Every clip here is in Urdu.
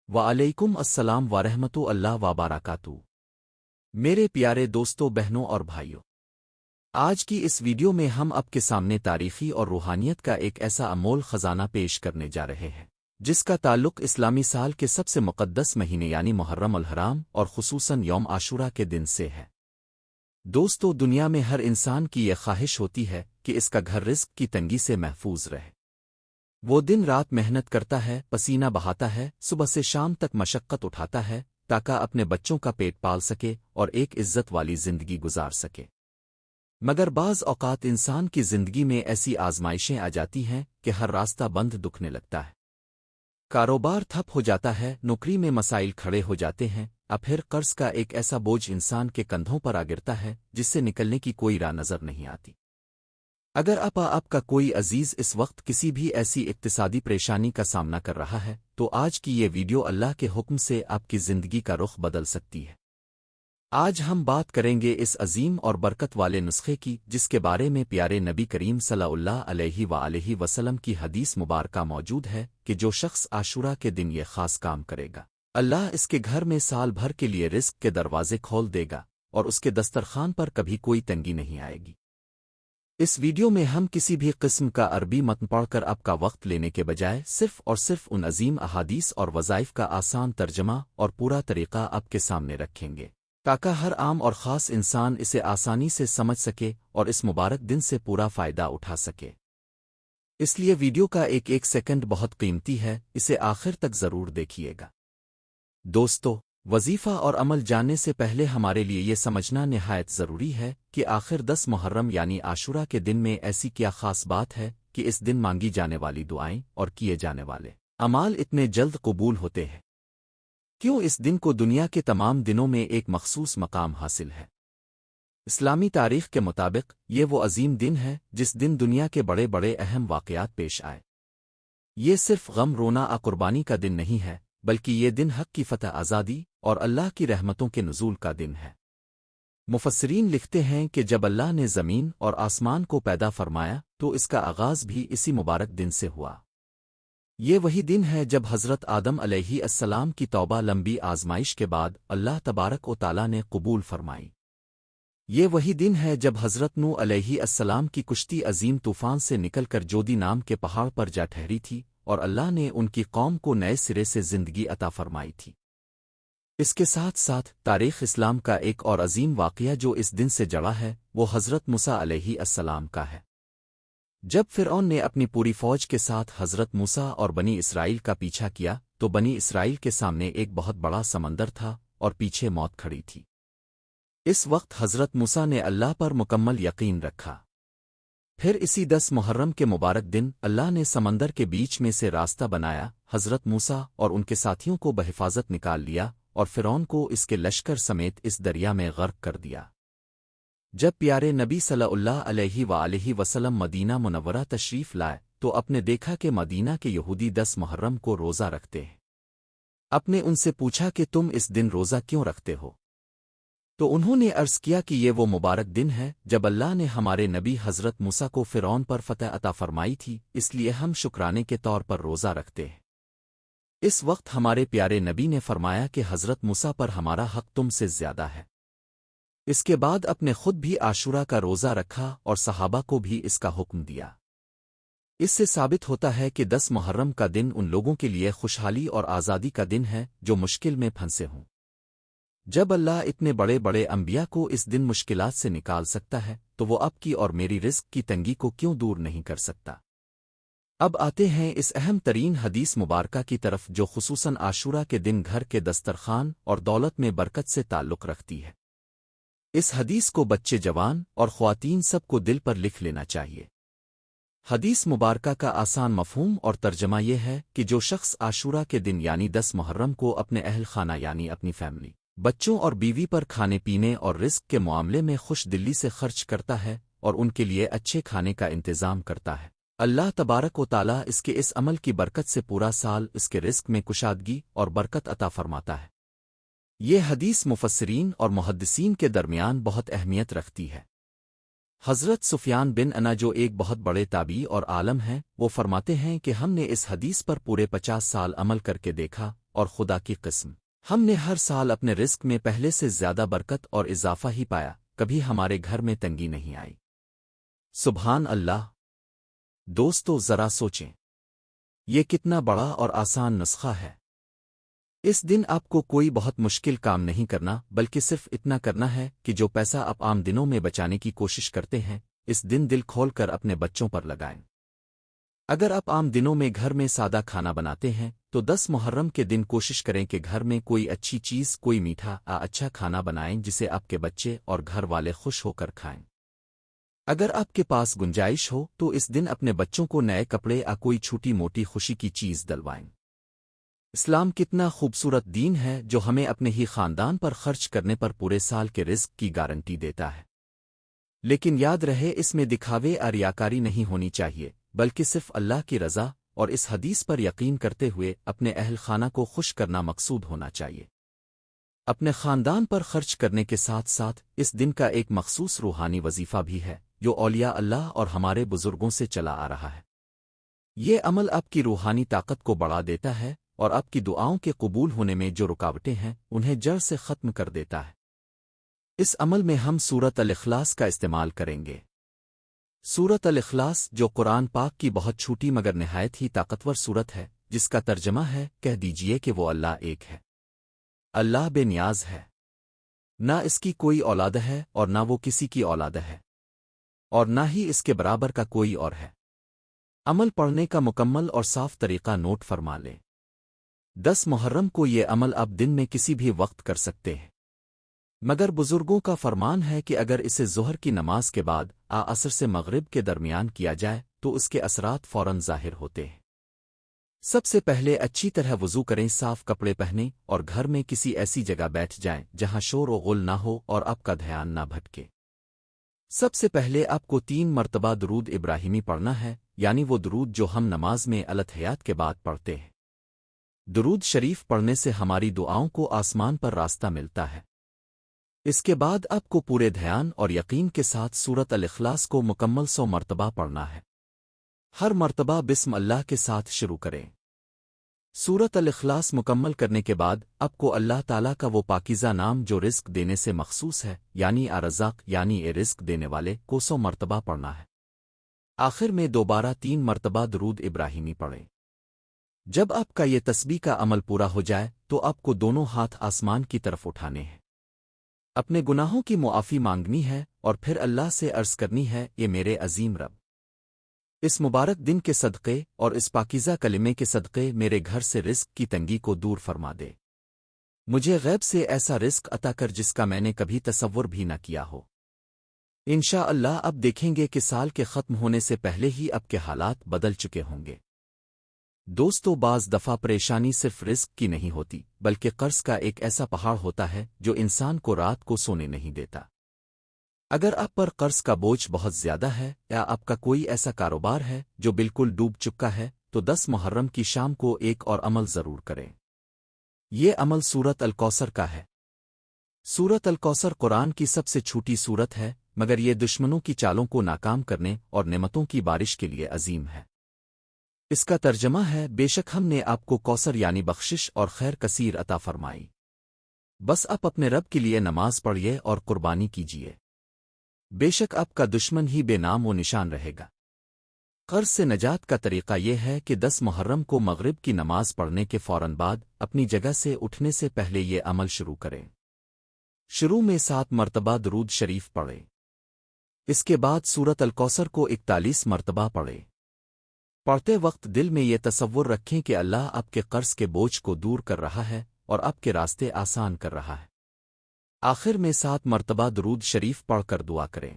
وعلیکم السلام ورحمۃ اللہ وبرکاتہ۔ میرے پیارے دوستوں، بہنوں اور بھائیوں، آج کی اس ویڈیو میں ہم آپ کے سامنے تاریخی اور روحانیت کا ایک ایسا انمول خزانہ پیش کرنے جا رہے ہیں جس کا تعلق اسلامی سال کے سب سے مقدس مہینے یعنی محرم الحرام اور خصوصاً یوم عاشورہ کے دن سے ہے۔ دوستو، دنیا میں ہر انسان کی یہ خواہش ہوتی ہے کہ اس کا گھر رزق کی تنگی سے محفوظ رہے۔ وہ دن رات محنت کرتا ہے، پسینہ بہاتا ہے، صبح سے شام تک مشقت اٹھاتا ہے تاکہ اپنے بچوں کا پیٹ پال سکے اور ایک عزت والی زندگی گزار سکے۔ مگر بعض اوقات انسان کی زندگی میں ایسی آزمائشیں آ جاتی ہیں کہ ہر راستہ بند دکھنے لگتا ہے، کاروبار ٹھپ ہو جاتا ہے، نوکری میں مسائل کھڑے ہو جاتے ہیں، اب پھر قرض کا ایک ایسا بوجھ انسان کے کندھوں پر آ گرتا ہے جس سے نکلنے کی کوئی راہ نظر نہیں آتی۔ اگر آپ کا کوئی عزیز اس وقت کسی بھی ایسی اقتصادی پریشانی کا سامنا کر رہا ہے تو آج کی یہ ویڈیو اللہ کے حکم سے آپ کی زندگی کا رخ بدل سکتی ہے۔ آج ہم بات کریں گے اس عظیم اور برکت والے نسخے کی جس کے بارے میں پیارے نبی کریم صلی اللہ علیہ وآلہ وسلم کی حدیث مبارکہ موجود ہے کہ جو شخص عاشورہ کے دن یہ خاص کام کرے گا، اللہ اس کے گھر میں سال بھر کے لیے رزق کے دروازے کھول دے گا اور اس کے دسترخوان پر کبھی کوئی تنگی نہیں آئے گی۔ اس ویڈیو میں ہم کسی بھی قسم کا عربی متن پڑھ کر آپ کا وقت لینے کے بجائے صرف اور صرف ان عظیم احادیث اور وظائف کا آسان ترجمہ اور پورا طریقہ آپ کے سامنے رکھیں گے تاکہ ہر عام اور خاص انسان اسے آسانی سے سمجھ سکے اور اس مبارک دن سے پورا فائدہ اٹھا سکے۔ اس لیے ویڈیو کا ایک ایک سیکنڈ بہت قیمتی ہے، اسے آخر تک ضرور دیکھیے گا۔ دوستو، وظیفہ اور عمل جاننے سے پہلے ہمارے لیے یہ سمجھنا نہایت ضروری ہے کہ آخر 10 محرم یعنی عاشورہ کے دن میں ایسی کیا خاص بات ہے کہ اس دن مانگی جانے والی دعائیں اور کیے جانے والے اعمال اتنے جلد قبول ہوتے ہیں؟ کیوں اس دن کو دنیا کے تمام دنوں میں ایک مخصوص مقام حاصل ہے؟ اسلامی تاریخ کے مطابق یہ وہ عظیم دن ہے جس دن دنیا کے بڑے بڑے اہم واقعات پیش آئے۔ یہ صرف غم رونا قربانی کا دن نہیں ہے بلکہ یہ دن حق کی فتح، آزادی اور اللہ کی رحمتوں کے نزول کا دن ہے۔ مفسرین لکھتے ہیں کہ جب اللہ نے زمین اور آسمان کو پیدا فرمایا تو اس کا آغاز بھی اسی مبارک دن سے ہوا۔ یہ وہی دن ہے جب حضرت آدم علیہ السلام کی توبہ لمبی آزمائش کے بعد اللہ تبارک و تعالیٰ نے قبول فرمائی۔ یہ وہی دن ہے جب حضرت نوح علیہ السلام کی کشتی عظیم طوفان سے نکل کر جودی نام کے پہاڑ پر جا ٹھہری تھی اور اللہ نے ان کی قوم کو نئے سرے سے زندگی عطا فرمائی تھی۔ اس کے ساتھ ساتھ تاریخ اسلام کا ایک اور عظیم واقعہ جو اس دن سے جڑا ہے وہ حضرت موسیٰ علیہ السلام کا ہے۔ جب فرعون نے اپنی پوری فوج کے ساتھ حضرت موسیٰ اور بنی اسرائیل کا پیچھا کیا تو بنی اسرائیل کے سامنے ایک بہت بڑا سمندر تھا اور پیچھے موت کھڑی تھی۔ اس وقت حضرت موسیٰ نے اللہ پر مکمل یقین رکھا۔ پھر اسی 10 محرم کے مبارک دن اللہ نے سمندر کے بیچ میں سے راستہ بنایا، حضرت موسیٰ اور ان کے ساتھیوں کو بحفاظت نکال لیا اور فرعون کو اس کے لشکر سمیت اس دریا میں غرق کر دیا۔ جب پیارے نبی صلی اللہ علیہ وآلہ وسلم مدینہ منورہ تشریف لائے تو اپنے دیکھا کہ مدینہ کے یہودی 10 محرم کو روزہ رکھتے ہیں۔ اپنے ان سے پوچھا کہ تم اس دن روزہ کیوں رکھتے ہو؟ تو انہوں نے عرض کیا کہ یہ وہ مبارک دن ہے جب اللہ نے ہمارے نبی حضرت موسیٰ کو فرعون پر فتح عطا فرمائی تھی، اس لیے ہم شکرانے کے طور پر روزہ رکھتے ہیں۔ اس وقت ہمارے پیارے نبی نے فرمایا کہ حضرت موسیٰ پر ہمارا حق تم سے زیادہ ہے۔ اس کے بعد اپنے خود بھی عاشورہ کا روزہ رکھا اور صحابہ کو بھی اس کا حکم دیا۔ اس سے ثابت ہوتا ہے کہ 10 محرم کا دن ان لوگوں کے لیے خوشحالی اور آزادی کا دن ہے جو مشکل میں پھنسے ہوں۔ جب اللہ اتنے بڑے بڑے انبیاء کو اس دن مشکلات سے نکال سکتا ہے تو وہ آپ کی اور میری رزق کی تنگی کو کیوں دور نہیں کر سکتا؟ اب آتے ہیں اس اہم ترین حدیث مبارکہ کی طرف جو خصوصاً عاشورہ کے دن گھر کے دسترخوان اور دولت میں برکت سے تعلق رکھتی ہے۔ اس حدیث کو بچے، جوان اور خواتین سب کو دل پر لکھ لینا چاہیے۔ حدیث مبارکہ کا آسان مفہوم اور ترجمہ یہ ہے کہ جو شخص عاشورہ کے دن یعنی 10 محرم کو اپنے اہل خانہ یعنی اپنی فیملی، بچوں اور بیوی پر کھانے پینے اور رزق کے معاملے میں خوش دلی سے خرچ کرتا ہے اور ان کے لیے اچھے کھانے کا انتظام کرتا ہے، اللہ تبارک و تعالیٰ اس کے اس عمل کی برکت سے پورا سال اس کے رزق میں کشادگی اور برکت عطا فرماتا ہے۔ یہ حدیث مفسرین اور محدثین کے درمیان بہت اہمیت رکھتی ہے۔ حضرت سفیان بن انا جو ایک بہت بڑے تابعی اور عالم ہیں، وہ فرماتے ہیں کہ ہم نے اس حدیث پر پورے 50 سال عمل کر کے دیکھا اور خدا کی قسم ہم نے ہر سال اپنے رزق میں پہلے سے زیادہ برکت اور اضافہ ہی پایا، کبھی ہمارے گھر میں تنگی نہیں آئی۔ سبحان اللہ! دوستو ذرا سوچیں، یہ کتنا بڑا اور آسان نسخہ ہے۔ اس دن آپ کو کوئی بہت مشکل کام نہیں کرنا، بلکہ صرف اتنا کرنا ہے کہ جو پیسہ آپ عام دنوں میں بچانے کی کوشش کرتے ہیں، اس دن دل کھول کر اپنے بچوں پر لگائیں۔ اگر آپ عام دنوں میں گھر میں سادہ کھانا بناتے ہیں تو 10 محرم کے دن کوشش کریں کہ گھر میں کوئی اچھی چیز، کوئی میٹھا اچھا کھانا بنائیں جسے آپ کے بچے اور گھر والے خوش ہو کر کھائیں۔ اگر آپ کے پاس گنجائش ہو تو اس دن اپنے بچوں کو نئے کپڑے کوئی چھوٹی موٹی خوشی کی چیز دلوائیں۔ اسلام کتنا خوبصورت دین ہے جو ہمیں اپنے ہی خاندان پر خرچ کرنے پر پورے سال کے رزق کی گارنٹی دیتا ہے۔ لیکن یاد رہے، اس میں دکھاوے اور ریاکاری نہیں ہونی چاہیے، بلکہ صرف اللہ کی رضا اور اس حدیث پر یقین کرتے ہوئے اپنے اہل خانہ کو خوش کرنا مقصود ہونا چاہیے۔ اپنے خاندان پر خرچ کرنے کے ساتھ ساتھ اس دن کا ایک مخصوص روحانی وظیفہ بھی ہے جو اولیاء اللہ اور ہمارے بزرگوں سے چلا آ رہا ہے۔ یہ عمل آپ کی روحانی طاقت کو بڑھا دیتا ہے اور آپ کی دعاؤں کے قبول ہونے میں جو رکاوٹیں ہیں انہیں جڑ سے ختم کر دیتا ہے۔ اس عمل میں ہم سورۃ الاخلاص کا استعمال کریں گے۔ سورۃ الاخلاص جو قرآن پاک کی بہت چھوٹی مگر نہایت ہی طاقتور سورت ہے، جس کا ترجمہ ہے کہہ دیجئے کہ وہ اللہ ایک ہے، اللہ بے نیاز ہے، نہ اس کی کوئی اولاد ہے اور نہ وہ کسی کی اولاد ہے، اور نہ ہی اس کے برابر کا کوئی اور ہے۔ عمل پڑھنے کا مکمل اور صاف طریقہ نوٹ فرما لیں۔ 10 محرم کو یہ عمل آپ دن میں کسی بھی وقت کر سکتے ہیں، مگر بزرگوں کا فرمان ہے کہ اگر اسے ظہر کی نماز کے بعد عصر سے مغرب کے درمیان کیا جائے تو اس کے اثرات فوراً ظاہر ہوتے ہیں۔ سب سے پہلے اچھی طرح وضو کریں، صاف کپڑے پہنیں اور گھر میں کسی ایسی جگہ بیٹھ جائیں جہاں شور و غل نہ ہو اور آپ کا دھیان نہ بھٹکے۔ سب سے پہلے آپ کو 3 مرتبہ درود ابراہیمی پڑھنا ہے، یعنی وہ درود جو ہم نماز میں التحیات کے بعد پڑھتے ہیں۔ درود شریف پڑھنے سے ہماری دعاؤں کو آسمان پر راستہ ملتا ہے۔ اس کے بعد آپ کو پورے دھیان اور یقین کے ساتھ سورۃ الاخلاص کو مکمل 100 مرتبہ پڑھنا ہے۔ ہر مرتبہ بسم اللہ کے ساتھ شروع کریں۔ سورۃ الاخلاص مکمل کرنے کے بعد آپ کو اللہ تعالیٰ کا وہ پاکیزہ نام جو رزق دینے سے مخصوص ہے، یعنی الرزاق، یعنی اے رزق دینے والے، کو 100 مرتبہ پڑھنا ہے۔ آخر میں دوبارہ 3 مرتبہ درود ابراہیمی پڑھیں۔ جب آپ کا یہ تسبیح کا عمل پورا ہو جائے تو آپ کو دونوں ہاتھ آسمان کی طرف اٹھانے ہیں، اپنے گناہوں کی معافی مانگنی ہے اور پھر اللہ سے عرض کرنی ہے، یہ میرے عظیم رب، اس مبارک دن کے صدقے اور اس پاکیزہ کلمے کے صدقے میرے گھر سے رزق کی تنگی کو دور فرما دے، مجھے غیب سے ایسا رزق عطا کر جس کا میں نے کبھی تصور بھی نہ کیا ہو۔ انشاءاللہ اب دیکھیں گے کہ سال کے ختم ہونے سے پہلے ہی اب کے حالات بدل چکے ہوں گے۔ دوستو بعض دفعہ پریشانی صرف رزق کی نہیں ہوتی، بلکہ قرض کا ایک ایسا پہاڑ ہوتا ہے جو انسان کو رات کو سونے نہیں دیتا۔ اگر آپ پر قرض کا بوجھ بہت زیادہ ہے یا آپ کا کوئی ایسا کاروبار ہے جو بالکل ڈوب چکا ہے تو 10 محرم کی شام کو ایک اور عمل ضرور کریں۔ یہ عمل سورۃ الکوثر کا ہے۔ سورۃ الکوثر قرآن کی سب سے چھوٹی سورت ہے، مگر یہ دشمنوں کی چالوں کو ناکام کرنے اور نعمتوں کی بارش کے لیے عظیم ہے۔ اس کا ترجمہ ہے، بے شک ہم نے آپ کو کوثر یعنی بخشش اور خیر کثیر عطا فرمائی، بس آپ اپنے رب کے لیے نماز پڑھیے اور قربانی کیجیے، بے شک آپ کا دشمن ہی بے نام و نشان رہے گا۔ قرض سے نجات کا طریقہ یہ ہے کہ 10 محرم کو مغرب کی نماز پڑھنے کے فوراً بعد اپنی جگہ سے اٹھنے سے پہلے یہ عمل شروع کریں۔ شروع میں 7 مرتبہ درود شریف پڑھیں۔ اس کے بعد سورۃ الکوثر کو 41 مرتبہ پڑھیں۔ پڑھتے وقت دل میں یہ تصور رکھیں کہ اللہ آپ کے قرض کے بوجھ کو دور کر رہا ہے اور آپ کے راستے آسان کر رہا ہے۔ آخر میں 7 مرتبہ درود شریف پڑھ کر دعا کریں۔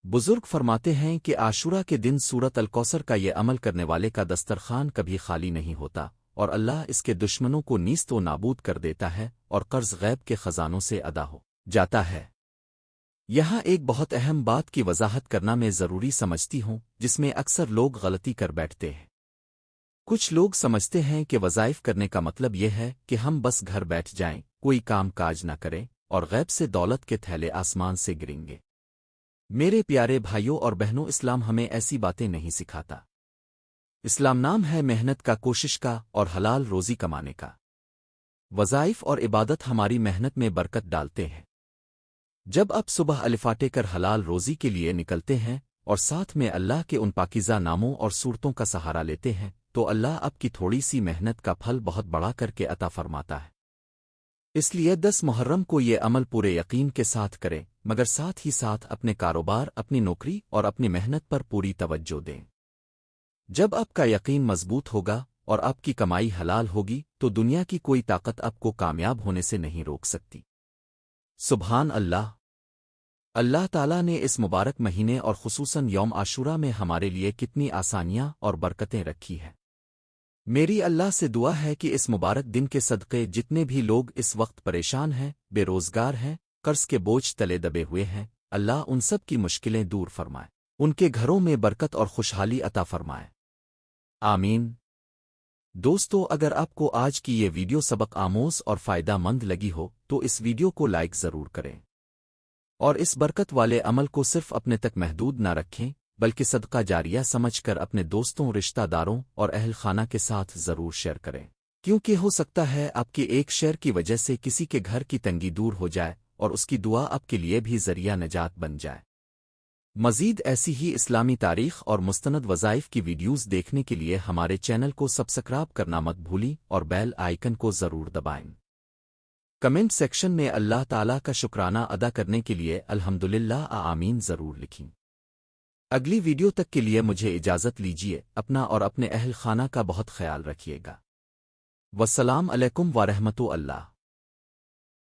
بزرگ فرماتے ہیں کہ عاشورہ کے دن سورۃ الکوثر کا یہ عمل کرنے والے کا دسترخوان کبھی خالی نہیں ہوتا اور اللہ اس کے دشمنوں کو نیست و نابود کر دیتا ہے اور قرض غیب کے خزانوں سے ادا ہو جاتا ہے۔ یہاں ایک بہت اہم بات کی وضاحت کرنا میں ضروری سمجھتی ہوں، جس میں اکثر لوگ غلطی کر بیٹھتے ہیں۔ کچھ لوگ سمجھتے ہیں کہ وظائف کرنے کا مطلب یہ ہے کہ ہم بس گھر بیٹھ جائیں، کوئی کام کاج نہ کریں اور غیب سے دولت کے تھیلے آسمان سے گریں گے۔ میرے پیارے بھائیوں اور بہنوں، اسلام ہمیں ایسی باتیں نہیں سکھاتا۔ اسلام نام ہے محنت کا، کوشش کا اور حلال روزی کمانے کا۔ وظائف اور عبادت ہماری محنت میں برکت ڈالتے ہیں۔ جب آپ صبح الفاٹے کر حلال روزی کے لیے نکلتے ہیں اور ساتھ میں اللہ کے ان پاکیزہ ناموں اور صورتوں کا سہارا لیتے ہیں تو اللہ آپ کی تھوڑی سی محنت کا پھل بہت بڑا کر کے عطا فرماتا ہے۔ اس لیے 10 محرم کو یہ عمل پورے یقین کے ساتھ کریں، مگر ساتھ ہی ساتھ اپنے کاروبار، اپنی نوکری اور اپنی محنت پر پوری توجہ دیں۔ جب آپ کا یقین مضبوط ہوگا اور آپ کی کمائی حلال ہوگی تو دنیا کی کوئی طاقت آپ کو کامیاب ہونے سے نہیں روک سکتی۔ سبحان اللہ! اللہ تعالیٰ نے اس مبارک مہینے اور خصوصاً یوم عاشورہ میں ہمارے لیے کتنی آسانیاں اور برکتیں رکھی ہیں۔ میری اللہ سے دعا ہے کہ اس مبارک دن کے صدقے جتنے بھی لوگ اس وقت پریشان ہیں، بے روزگار ہیں، قرض کے بوجھ تلے دبے ہوئے ہیں، اللہ ان سب کی مشکلیں دور فرمائے، ان کے گھروں میں برکت اور خوشحالی عطا فرمائے۔ آمین۔ دوستو، اگر آپ کو آج کی یہ ویڈیو سبق آموز اور فائدہ مند لگی ہو تو اس ویڈیو کو لائک ضرور کریں، اور اس برکت والے عمل کو صرف اپنے تک محدود نہ رکھیں بلکہ صدقہ جاریہ سمجھ کر اپنے دوستوں، رشتہ داروں اور اہل خانہ کے ساتھ ضرور شیئر کریں، کیونکہ ہو سکتا ہے آپ کے ایک شیئر کی وجہ سے کسی کے گھر کی تنگی دور ہو جائے اور اس کی دعا آپ کے لیے بھی ذریعہ نجات بن جائے۔ مزید ایسی ہی اسلامی تاریخ اور مستند وظائف کی ویڈیوز دیکھنے کے لیے ہمارے چینل کو سبسکرائب کرنا مت بھولیں اور بیل آئیکن کو ضرور دبائیں۔ کمنٹ سیکشن میں اللہ تعالیٰ کا شکرانہ ادا کرنے کے لیے الحمدللہ آمین ضرور لکھیں۔ اگلی ویڈیو تک کے لیے مجھے اجازت لیجیے، اپنا اور اپنے اہل خانہ کا بہت خیال رکھیے گا۔ والسلام علیکم ورحمۃ اللہ۔